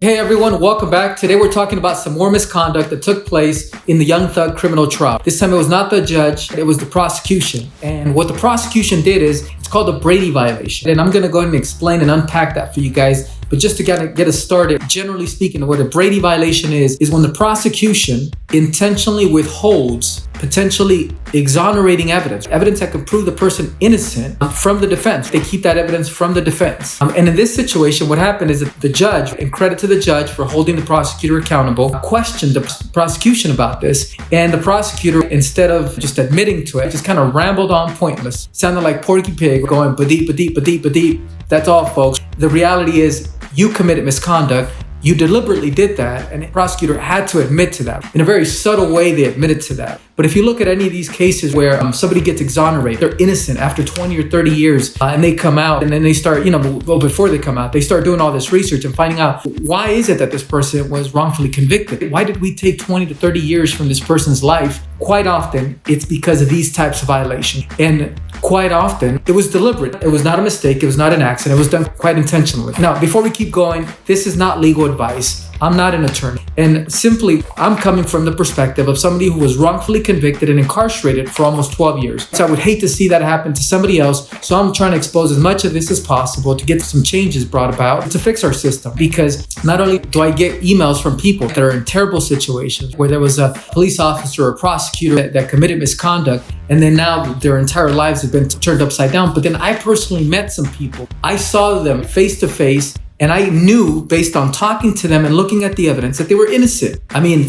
Hey everyone, welcome back. Today we're talking about some more misconduct that took place in the Young Thug criminal trial. This time it was not the judge, it was the prosecution. And what the prosecution did is, it's called a Brady violation. And I'm gonna go ahead and explain and unpack that for you guys. But just to get us started, generally speaking, what a Brady violation is when the prosecution intentionally withholds potentially exonerating evidence that could prove the person innocent from the defense. They keep that evidence from the defense. And in this situation, what happened is that the judge, and credit to the judge for holding the prosecutor accountable, questioned the prosecution about this. And the prosecutor, instead of just admitting to it, just kind of rambled on pointless. Sounded like Porky Pig going ba-deep, ba-deep, ba-deep, ba-deep. That's all, folks. The reality is you committed misconduct. You deliberately did that, and the prosecutor had to admit to that. In a very subtle way, they admitted to that. But if you look at any of these cases where somebody gets exonerated, they're innocent after 20 or 30 years, and they come out, and then they start, before they come out, they start doing all this research and finding out, why is it that this person was wrongfully convicted? Why did we take 20 to 30 years from this person's life? Quite often, it's because of these types of violations. And quite often, it was deliberate. It was not a mistake. It was not an accident. It was done quite intentionally. Now, before we keep going, this is not legal advice. I'm not an attorney. And simply, I'm coming from the perspective of somebody who was wrongfully convicted and incarcerated for almost 12 years. So I would hate to see that happen to somebody else. So I'm trying to expose as much of this as possible to get some changes brought about to fix our system. Because not only do I get emails from people that are in terrible situations where there was a police officer or prosecutor that committed misconduct, and then now their entire lives have been turned upside down. But then I personally met some people. I saw them face to face, and I knew based on talking to them and looking at the evidence that they were innocent.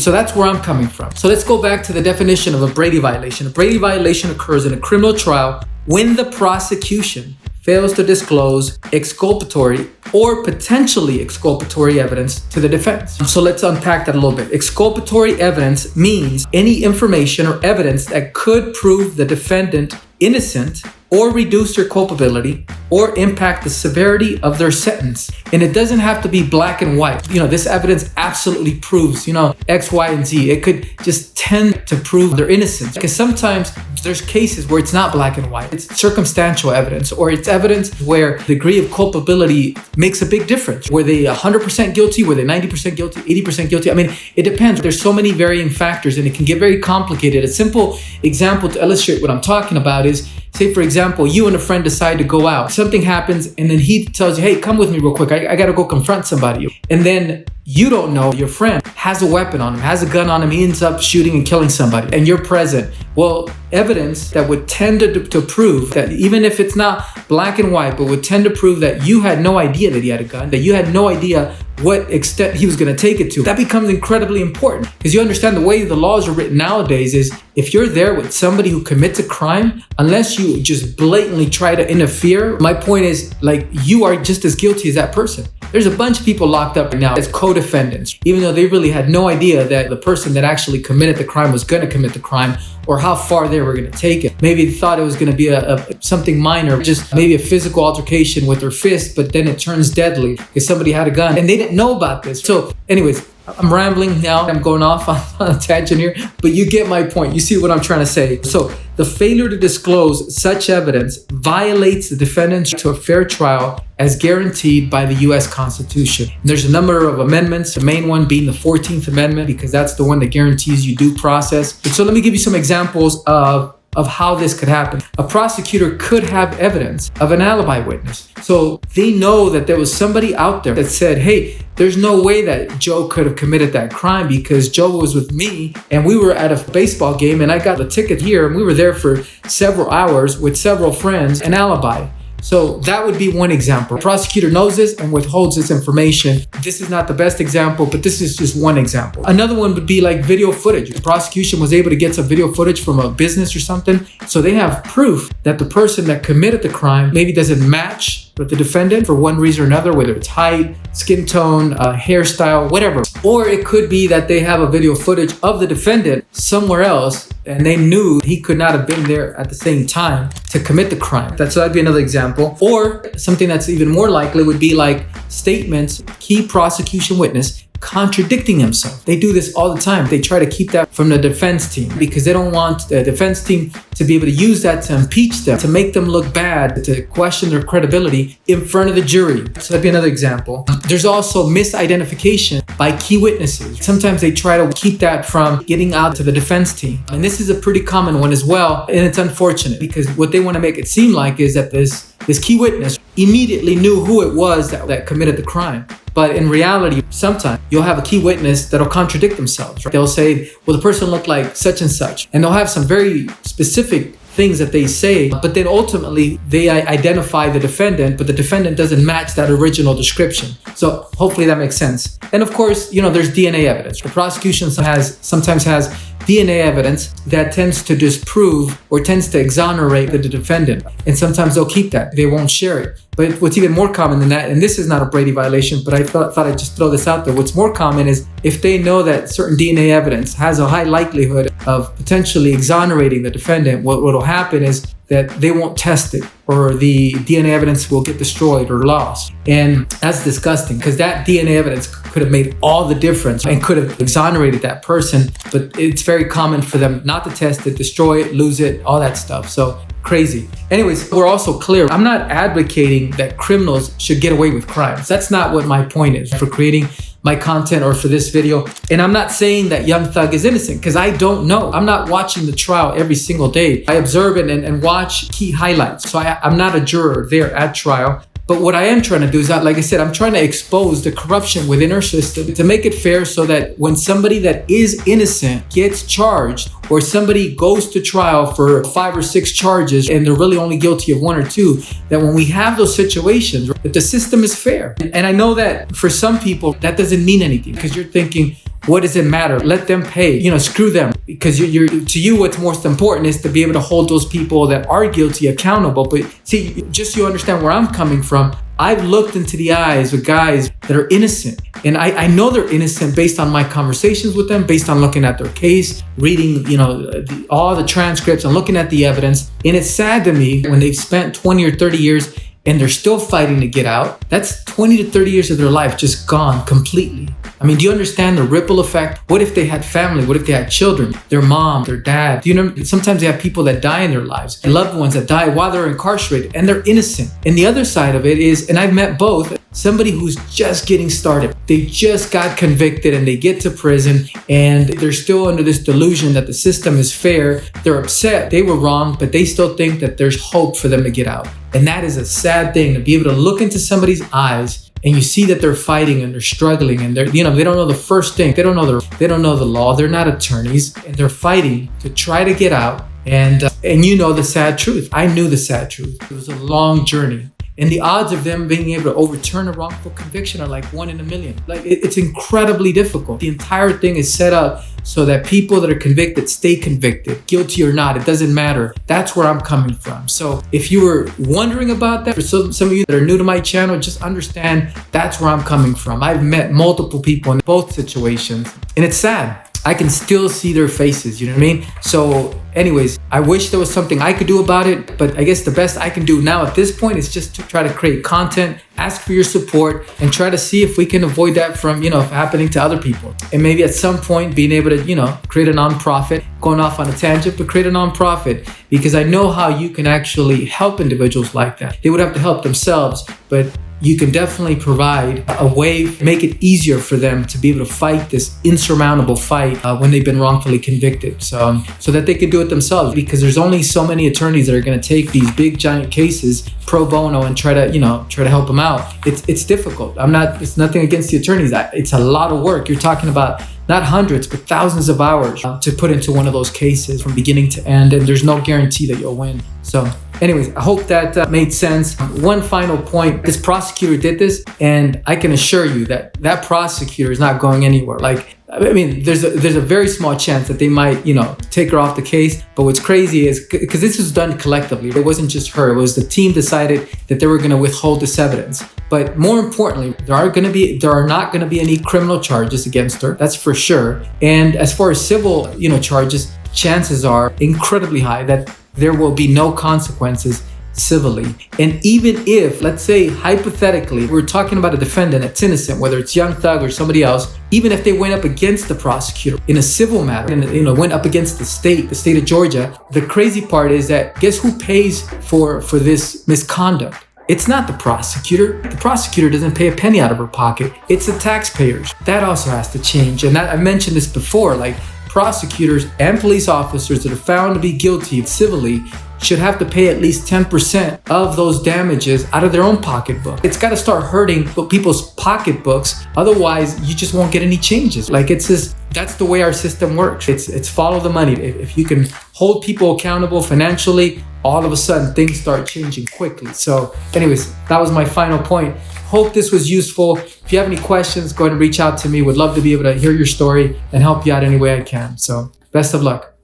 So that's where I'm coming from. So let's go back to the definition of a Brady violation. A Brady violation occurs in a criminal trial when the prosecution fails to disclose exculpatory or potentially exculpatory evidence to the defense. So let's unpack that a little bit. Exculpatory evidence means any information or evidence that could prove the defendant innocent or reduce their culpability or impact the severity of their sentence. And it doesn't have to be black and white. This evidence absolutely proves, X, Y, and Z. It could just tend to prove their innocence. Because sometimes there's cases where it's not black and white. It's circumstantial evidence, or it's evidence where the degree of culpability makes a big difference. Were they 100% guilty? Were they 90% guilty? 80% guilty? It depends. There's so many varying factors, and it can get very complicated. A simple example to illustrate what I'm talking about is, say, for example, you and a friend decide to go out. Something happens, and then he tells you, hey, come with me real quick. I got to go confront somebody. And then you don't know your friend has a weapon on him, has a gun on him. He ends up shooting and killing somebody, and you're present. Well, evidence that would tend to prove that, even if it's not black and white, but would tend to prove that you had no idea that he had a gun, that you had no idea what extent he was going to take it to. That becomes incredibly important, because you understand the way the laws are written nowadays is, if you're there with somebody who commits a crime, unless you just blatantly try to interfere, my point is, you are just as guilty as that person. There's a bunch of people locked up right now as co-defendants, even though they really had no idea that the person that actually committed the crime was going to commit the crime, or how far they were going to take it. Maybe they thought it was going to be something minor, just maybe a physical altercation with their fist, but then it turns deadly because somebody had a gun and they didn't know about this. So anyways, I'm rambling now. I'm going off on a tangent here, but you get my point. You see what I'm trying to say. So the failure to disclose such evidence violates the defendant's right to a fair trial as guaranteed by the U.S. Constitution. And there's a number of amendments, the main one being the 14th Amendment, because that's the one that guarantees you due process. And so let me give you some examples of how this could happen. A prosecutor could have evidence of an alibi witness. So they know that there was somebody out there that said, hey, there's no way that Joe could have committed that crime because Joe was with me and we were at a baseball game and I got the ticket here and we were there for several hours with several friends, an alibi. So that would be one example. The prosecutor knows this and withholds this information. This is not the best example, but this is just one example. Another one would be like video footage. The prosecution was able to get some video footage from a business or something. So they have proof that the person that committed the crime maybe doesn't match with the defendant for one reason or another, whether it's height, skin tone, hairstyle, whatever. Or it could be that they have a video footage of the defendant somewhere else and they knew he could not have been there at the same time to commit the crime. So that'd be another example. Or something that's even more likely would be like statements, key prosecution witness contradicting himself. They do this all the time. They try to keep that from the defense team because they don't want the defense team to be able to use that to impeach them, to make them look bad, to question their credibility in front of the jury. So that'd be another example. There's also misidentification by key witnesses. Sometimes they try to keep that from getting out to the defense team. And this is a pretty common one as well. And it's unfortunate because what they want to make it seem like is that this key witness immediately knew who it was that committed the crime. But in reality, sometimes you'll have a key witness that'll contradict themselves. Right? They'll say, well, the person looked like such and such. And they'll have some very specific things that they say, but then ultimately they identify the defendant, but the defendant doesn't match that original description. So hopefully that makes sense. And of course, there's DNA evidence. The prosecution sometimes has DNA evidence that tends to disprove or tends to exonerate the defendant. And sometimes they'll keep that. They won't share it. But what's even more common than that, and this is not a Brady violation, but I thought I'd just throw this out there. What's more common is if they know that certain DNA evidence has a high likelihood of potentially exonerating the defendant, what will happen is that they won't test it, or the DNA evidence will get destroyed or lost. And that's disgusting because that DNA evidence could have made all the difference and could have exonerated that person. But it's very common for them not to test it, destroy it, lose it, all that stuff. So crazy. Anyways, we're also clear. I'm not advocating that criminals should get away with crimes. That's not what my point is for creating my content or for this video. And I'm not saying that Young Thug is innocent because I don't know. I'm not watching the trial every single day. I observe it and watch key highlights. So I'm not a juror there at trial. But what I am trying to do is that, like I said, I'm trying to expose the corruption within our system to make it fair so that when somebody that is innocent gets charged or somebody goes to trial for 5 or 6 charges and they're really only guilty of 1 or 2, that when we have those situations, that the system is fair. And I know that for some people, that doesn't mean anything because you're thinking, what does it matter? Let them pay, screw them. Because to you, what's most important is to be able to hold those people that are guilty accountable. But see, just so you understand where I'm coming from, I've looked into the eyes of guys that are innocent. And I know they're innocent based on my conversations with them, based on looking at their case, reading, all the transcripts and looking at the evidence. And it's sad to me when they've spent 20 or 30 years and they're still fighting to get out. That's 20 to 30 years of their life just gone completely. I mean, do you understand the ripple effect? What if they had family? What if they had children? Their mom, their dad? Do you know? Sometimes they have people that die in their lives, and loved ones that die while they're incarcerated, and they're innocent. And the other side of it is, and I've met both, somebody who's just getting started. They just got convicted and they get to prison and they're still under this delusion that the system is fair. They're upset. They were wrong, but they still think that there's hope for them to get out. And that is a sad thing, to be able to look into somebody's eyes and you see that they're fighting and they're struggling and they don't know the first thing. They don't know the law. They're not attorneys and they're fighting to try to get out. And the sad truth. I knew the sad truth. It was a long journey. And the odds of them being able to overturn a wrongful conviction are like 1 in a million. Like it's incredibly difficult. The entire thing is set up so that people that are convicted stay convicted, guilty or not, it doesn't matter. That's where I'm coming from. So if you were wondering about that, for some of you that are new to my channel, just understand that's where I'm coming from. I've met multiple people in both situations and it's sad. I can still see their faces, you know what I mean? So anyways, I wish there was something I could do about it, but I guess the best I can do now at this point is just to try to create content, ask for your support, and try to see if we can avoid that from, happening to other people. And maybe at some point being able to, create a nonprofit, going off on a tangent, but create a nonprofit, because I know how you can actually help individuals like that. They would have to help themselves, but you can definitely provide a way, make it easier for them to be able to fight this insurmountable fight when they've been wrongfully convicted. So that they can do it themselves, because there's only so many attorneys that are going to take these big giant cases pro bono and try to help them out. It's difficult. It's nothing against the attorneys. It's a lot of work. You're talking about not hundreds, but thousands of hours to put into one of those cases from beginning to end. And there's no guarantee that you'll win. So anyways, I hope that made sense. One final point, this prosecutor did this, and I can assure you that prosecutor is not going anywhere. There's a very small chance that they might, take her off the case. But what's crazy is, because this was done collectively, it wasn't just her, it was the team decided that they were going to withhold this evidence. But more importantly, there are not going to be any criminal charges against her. That's for sure. And as far as civil, charges, chances are incredibly high that there will be no consequences civilly. And even if, let's say hypothetically, we're talking about a defendant that's innocent, whether it's Young Thug or somebody else, even if they went up against the prosecutor in a civil matter and went up against the state of Georgia, the crazy part is that guess who pays for this misconduct? It's not the prosecutor. The prosecutor doesn't pay a penny out of her pocket. It's the taxpayers. That also has to change. And I mentioned this before, like prosecutors and police officers that are found to be guilty civilly should have to pay at least 10% of those damages out of their own pocketbook. It's got to start hurting people's pocketbooks. Otherwise, you just won't get any changes. Like that's the way our system works. It's follow the money. If you can hold people accountable financially, all of a sudden things start changing quickly. So anyways, that was my final point. Hope this was useful. If you have any questions, go ahead and reach out to me. Would love to be able to hear your story and help you out any way I can. So best of luck.